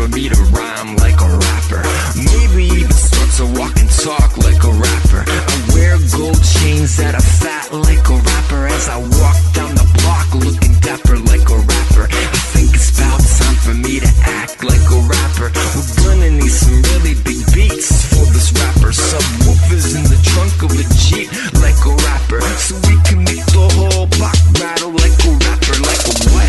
for me to rhyme like a rapper. Maybe even start to walk and talk like a rapper. I wear gold chains that are fat like a rapper. As I walk down the block looking dapper like a rapper. I think it's about time for me to act like a rapper. We're gonna need some really big beats for this rapper. Subwoofers in the trunk of a Jeep like a rapper. So we can make the whole block rattle like a rapper. Like a what?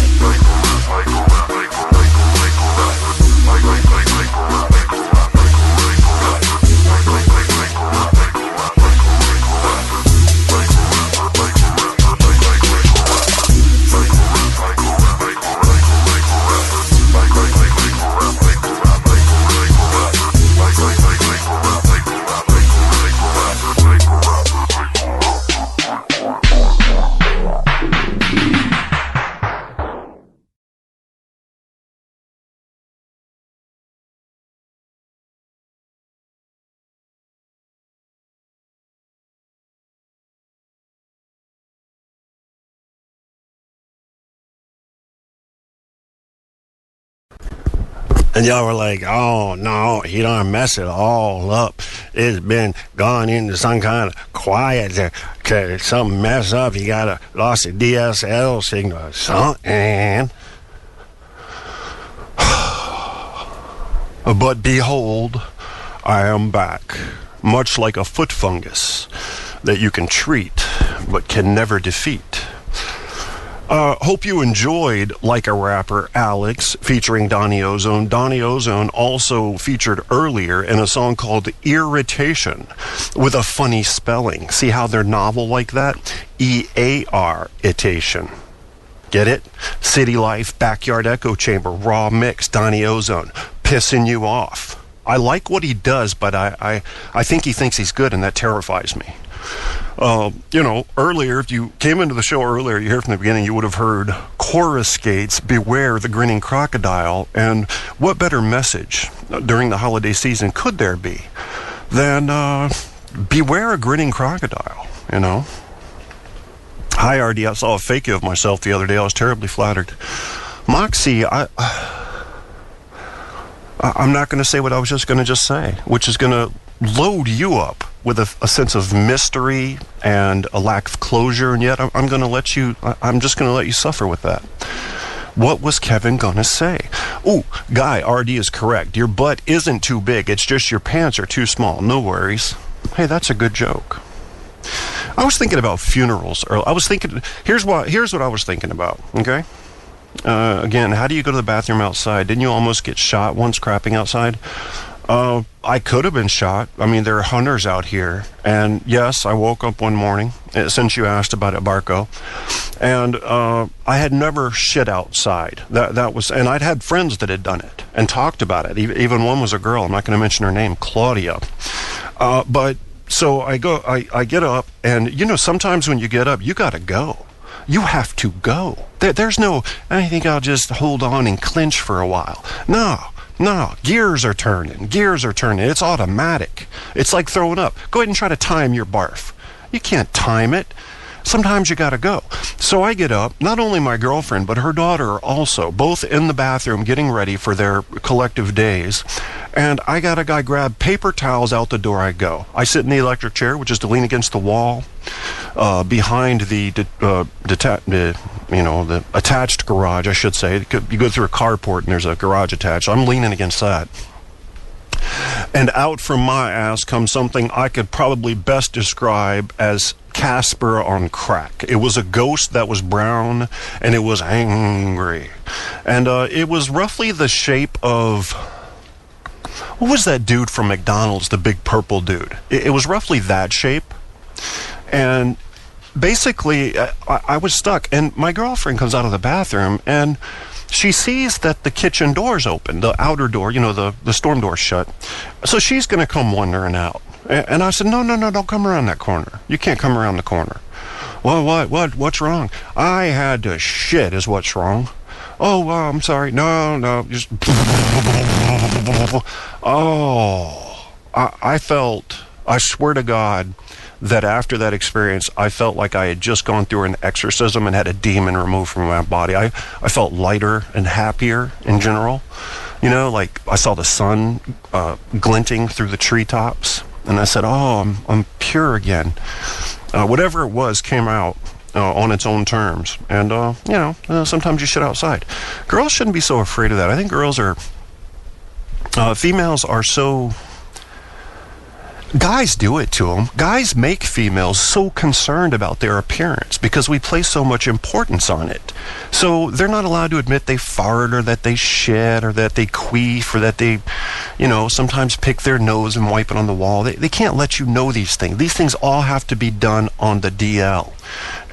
And y'all were like, oh, no, he don't mess it all up. It's been gone into some kind of quiet there. Cause something messed up. He lost a DSL signal or something. But behold, I am back. Much like a foot fungus that you can treat, but can never defeat. Hope you enjoyed Like a Rapper, Alex, featuring Donny Ozone. Donny Ozone also featured earlier in a song called Irritation, with a funny spelling. See how they're novel like that? E-A-R-itation. Get it? City Life, Backyard Echo Chamber, Raw Mix, Donny Ozone, pissing you off. I like what he does, but I think he thinks he's good, and that terrifies me. Earlier, if you came into the show earlier, you heard from the beginning, you would have heard Chorus Gates, Beware the Grinning Crocodile, and what better message during the holiday season could there be than beware a grinning crocodile, you know? Hi, RD, I saw a fake of myself the other day. I was terribly flattered. Moxie, I'm not going to say what I was just going to say, which is going to load you up with a sense of mystery and a lack of closure, and yet I'm just going to let you suffer with that. What was Kevin going to say? Ooh, Guy, RD is correct. Your butt isn't too big. It's just your pants are too small. No worries. Hey, that's a good joke. I was thinking about funerals. Here's what I was thinking about, okay? Again, how do you go to the bathroom outside? Didn't you almost get shot once crapping outside? I could have been shot. I mean, there are hunters out here. And yes, I woke up one morning, since you asked about it, Barco, and I had never shit outside. And I'd had friends that had done it and talked about it. Even one was a girl. I'm not going to mention her name, Claudia. So I get up, and sometimes when you get up, you got to go. You have to go. There's no, I think I'll just hold on and clinch for a while. No, gears are turning. It's automatic. It's like throwing up. Go ahead and try to time your barf. You can't time it. Sometimes you gotta go. So I get up, not only my girlfriend, but her daughter also, both in the bathroom getting ready for their collective days. And I grab paper towels out the door I go. I sit in the electric chair, which is to lean against the wall, behind the the attached garage, I should say. You go through a carport and there's a garage attached. I'm leaning against that. And out from my ass comes something I could probably best describe as Casper on crack. It was a ghost that was brown, and it was angry. And it was roughly the shape of... What was that dude from McDonald's, the big purple dude? It was roughly that shape. And basically, I was stuck. And my girlfriend comes out of the bathroom, and she sees that the kitchen door's open, the outer door, the storm door's shut. So she's going to come wandering out. And I said, no, don't come around that corner. You can't come around the corner. Well, what's wrong? I had to shit is what's wrong. Oh, well, I'm sorry. No, just... Oh, I felt, I swear to God, that after that experience, I felt like I had just gone through an exorcism and had a demon removed from my body. I felt lighter and happier in general. You know, like I saw the sun glinting through the treetops, and I said, "Oh, I'm pure again." Whatever it was came out on its own terms, and sometimes you shit outside. Girls shouldn't be so afraid of that. I think females are so. Guys do it to them. Guys make females so concerned about their appearance because we place so much importance on it. So they're not allowed to admit they fart or that they shit or that they queef or that they, sometimes pick their nose and wipe it on the wall. They can't let you know these things. These things all have to be done on the DL.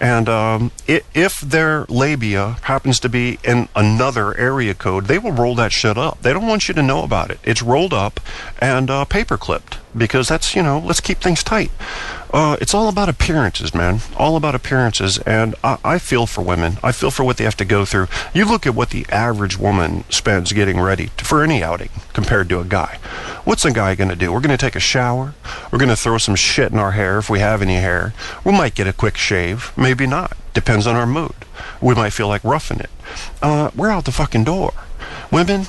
And if their labia happens to be in another area code, they will roll that shit up. They don't want you to know about it. It's rolled up and paper clipped because that's, let's keep things tight. It's all about appearances, man. All about appearances. And I feel for women. I feel for what they have to go through. You look at what the average woman spends getting ready for any outing compared to a guy. What's a guy going to do? We're going to take a shower. We're going to throw some shit in our hair if we have any hair. We might get a quick shave. Maybe not. Depends on our mood. We might feel like roughing it. We're out the fucking door. Women,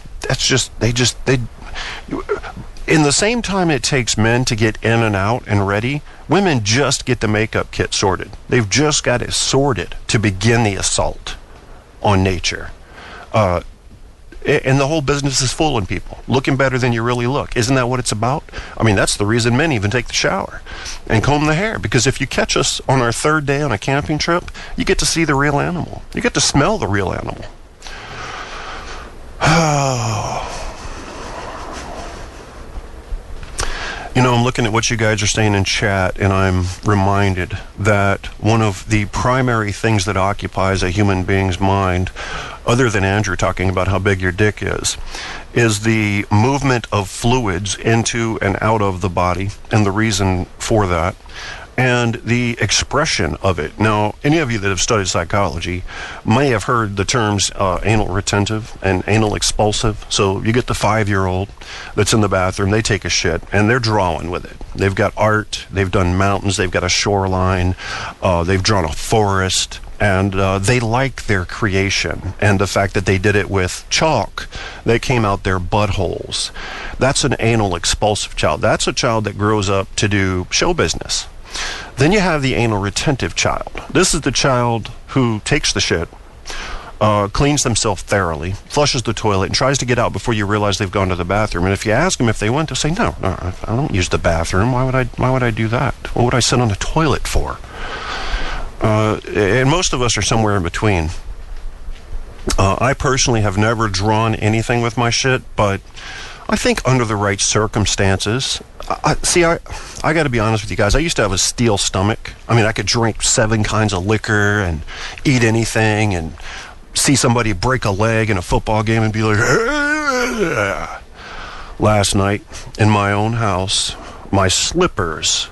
in the same time it takes men to get in and out and ready, women just get the makeup kit sorted. They've just got it sorted to begin the assault on nature. And the whole business is fooling people, looking better than you really look. Isn't that what it's about? I mean, that's the reason men even take the shower and comb the hair. Because if you catch us on our third day on a camping trip, you get to see the real animal. You get to smell the real animal. I'm looking at what you guys are saying in chat, and I'm reminded that one of the primary things that occupies a human being's mind, other than Andrew talking about how big your dick is the movement of fluids into and out of the body, and the reason for that, and the expression of it. Now, any of you that have studied psychology may have heard the terms anal retentive and anal expulsive. So you get the 5-year-old that's in the bathroom, they take a shit, and they're drawing with it. They've got art, they've done mountains, they've got a shoreline, they've drawn a forest, and they like their creation and the fact that they did it with chalk that came out their buttholes. That's an anal expulsive child. That's a child that grows up to do show business. Then you have the anal retentive child. This is the child who takes the shit, cleans themselves thoroughly, flushes the toilet, and tries to get out before you realize they've gone to the bathroom. And if you ask them if they went, they'll say, no, I don't use the bathroom. Why would I do that? What would I sit on the toilet for? And most of us are somewhere in between. I personally have never drawn anything with my shit, but I think under the right circumstances, I got to be honest with you guys. I used to have a steel stomach. I mean, I could drink 7 kinds of liquor and eat anything and see somebody break a leg in a football game and be like, "Ugh." Last night in my own house, my slippers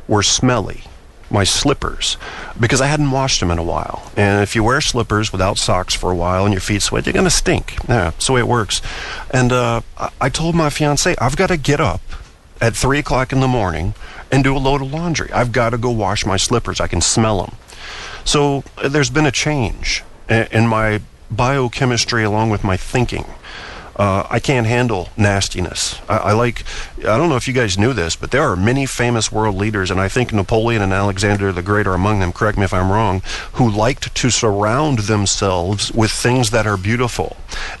were smelly. My slippers, because I hadn't washed them in a while. And if you wear slippers without socks for a while and your feet sweat, you're going to stink. Yeah, that's the way it works. And I told my fiance, I've got to get up at 3 o'clock in the morning and do a load of laundry. I've got to go wash my slippers. I can smell them. So there's been a change in my biochemistry along with my thinking. I can't handle nastiness. I don't know if you guys knew this, but there are many famous world leaders, and I think Napoleon and Alexander the Great are among them, correct me if I'm wrong, who liked to surround themselves with things that are beautiful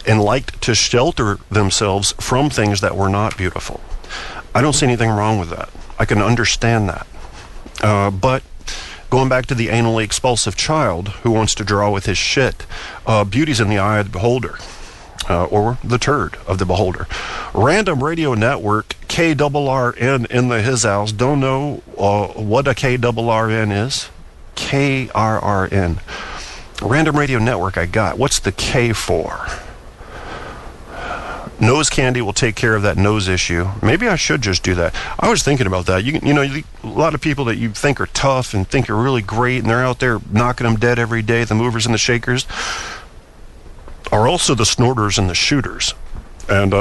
and liked to shelter themselves from things that were not beautiful. I don't see anything wrong with that. I can understand that. But going back to the anally expulsive child who wants to draw with his shit, beauty's in the eye of the beholder. Or the turd of the beholder. Random Radio Network, KRRN in the his house. Don't know what a KRRN is. KRRN. Random Radio Network I got. What's the K for? Nose candy will take care of that nose issue. Maybe I should just do that. I was thinking about that. A lot of people that you think are tough and think are really great, and they're out there knocking them dead every day, the movers and the shakers, are also the snorters and the shooters. And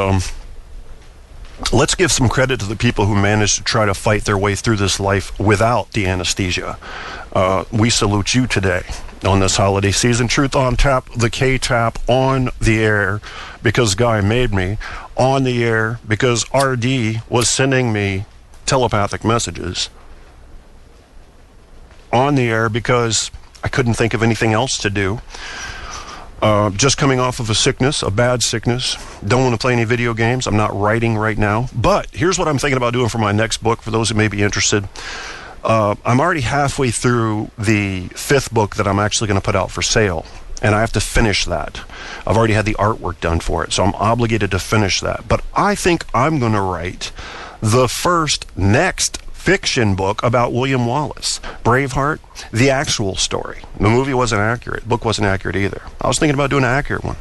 let's give some credit to the people who managed to try to fight their way through this life without the anesthesia. We salute you today. on this holiday season. Truth on Tap, the K-Tap on the air because Guy made me, on the air because RD was sending me telepathic messages, on the air because I couldn't think of anything else to do. Just coming off of a sickness, a bad sickness. Don't want to play any video games. I'm not writing right now. But here's what I'm thinking about doing for my next book, for those who may be interested. I'm already halfway through the 5th book that I'm actually going to put out for sale, and I have to finish that. I've already had the artwork done for it, so I'm obligated to finish that. But I think I'm going to write the next fiction book about William Wallace, Braveheart, the actual story. The movie wasn't accurate. The book wasn't accurate either. I was thinking about doing an accurate one.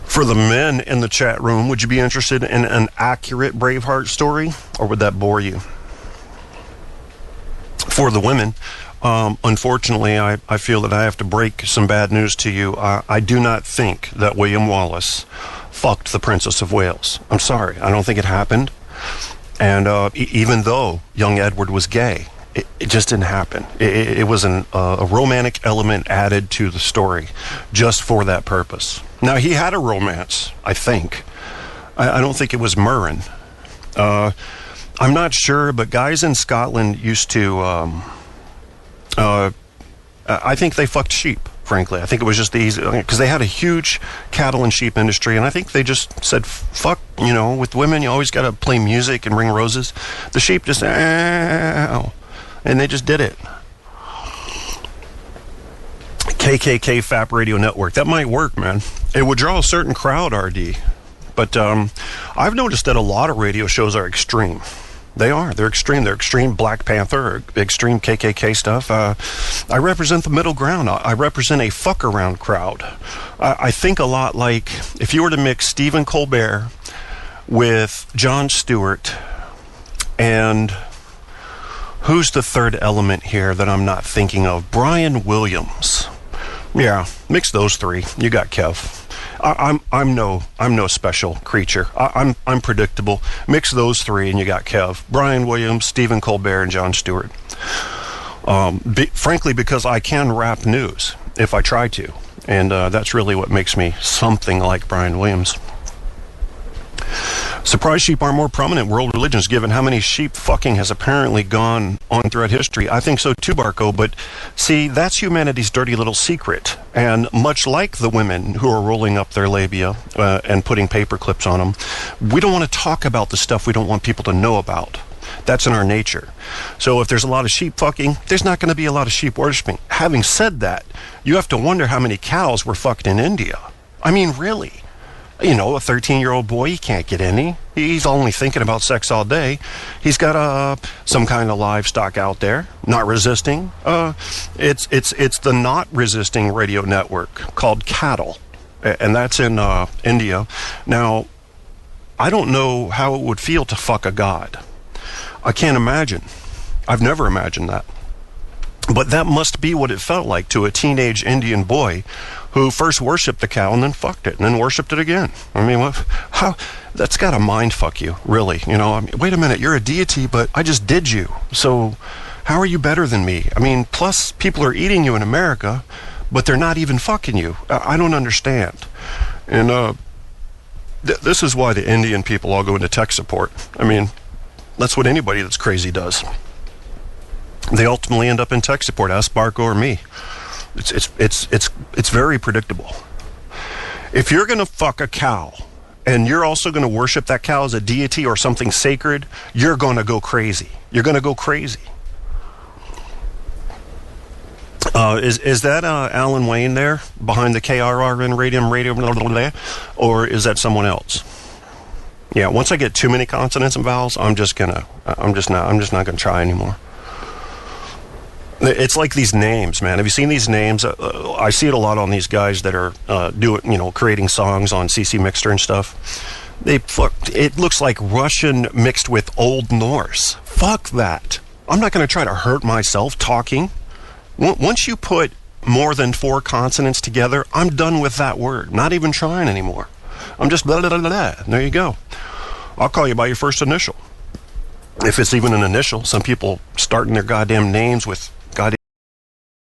For the men in the chat room, would you be interested in an accurate Braveheart story, or would that bore you? For the women, unfortunately, I feel that I have to break some bad news to you. I do not think that William Wallace fucked the Princess of Wales. I'm sorry. I don't think it happened. And even though young Edward was gay, it just didn't happen. It was a romantic element added to the story just for that purpose. Now, he had a romance, I think. I don't think it was Murren. I'm not sure, but guys in Scotland used to... I think they fucked sheep, frankly. I think it was just easy, because they had a huge cattle and sheep industry, and I think they just said, fuck, with women, you always got to play music and ring roses. The sheep just, and they just did it. KKK FAP Radio Network. That might work, man. It would draw a certain crowd, RD. But I've noticed that a lot of radio shows are extreme. They are. They're extreme. They're extreme Black Panther, or extreme KKK stuff. I represent the middle ground. I represent a fuck-around crowd. I think a lot like if you were to mix Stephen Colbert with Jon Stewart and who's the third element here that I'm not thinking of? Brian Williams. Yeah, mix those three. You got Kev. I'm no special creature. I'm predictable. Mix those three and you got Kev. Brian Williams, Stephen Colbert, and Jon Stewart. Frankly, because I can rap news if I try to. And that's really what makes me something like Brian Williams. Surprise sheep are more prominent in world religions, given how many sheep fucking has apparently gone on throughout history. I think so too, Barco, but see, that's humanity's dirty little secret. And much like the women who are rolling up their labia and putting paper clips on them, we don't want to talk about the stuff we don't want people to know about. That's in our nature. So if there's a lot of sheep fucking, there's not going to be a lot of sheep worshiping. Having said that, you have to wonder how many cows were fucked in India. I mean, really. A 13-year-old boy, he can't get any. He's only thinking about sex all day. He's got some kind of livestock out there, not resisting. It's the not resisting radio network called Cattle, and that's in India. Now, I don't know how it would feel to fuck a god. I can't imagine. I've never imagined that. But that must be what it felt like to a teenage Indian boy who first worshipped the cow and then fucked it and then worshipped it again. I mean, how? That's got to mind fuck you, really. Wait a minute, you're a deity, but I just did you. So how are you better than me? I mean, plus people are eating you in America, but they're not even fucking you. I don't understand. And this is why the Indian people all go into tech support. I mean, that's what anybody that's crazy does. They ultimately end up in tech support. Ask Barco or me. It's very predictable. If you're going to fuck a cow and you're also going to worship that cow as a deity or something sacred, you're going to go crazy. You're going to go crazy. Is that Alan Wayne there behind the KRRN radio, blah, blah, blah, or is that someone else? Yeah, once I get too many consonants and vowels, I'm just not going to try anymore. It's like these names, man. Have you seen these names? I see it a lot on these guys that are creating songs on CC Mixter and stuff. It looks like Russian mixed with Old Norse. Fuck that. I'm not going to try to hurt myself talking. Once you put more than 4 consonants together, I'm done with that word. Not even trying anymore. I'm just blah, blah, blah, blah. There you go. I'll call you by your first initial. if it's even an initial. Some people starting their goddamn names with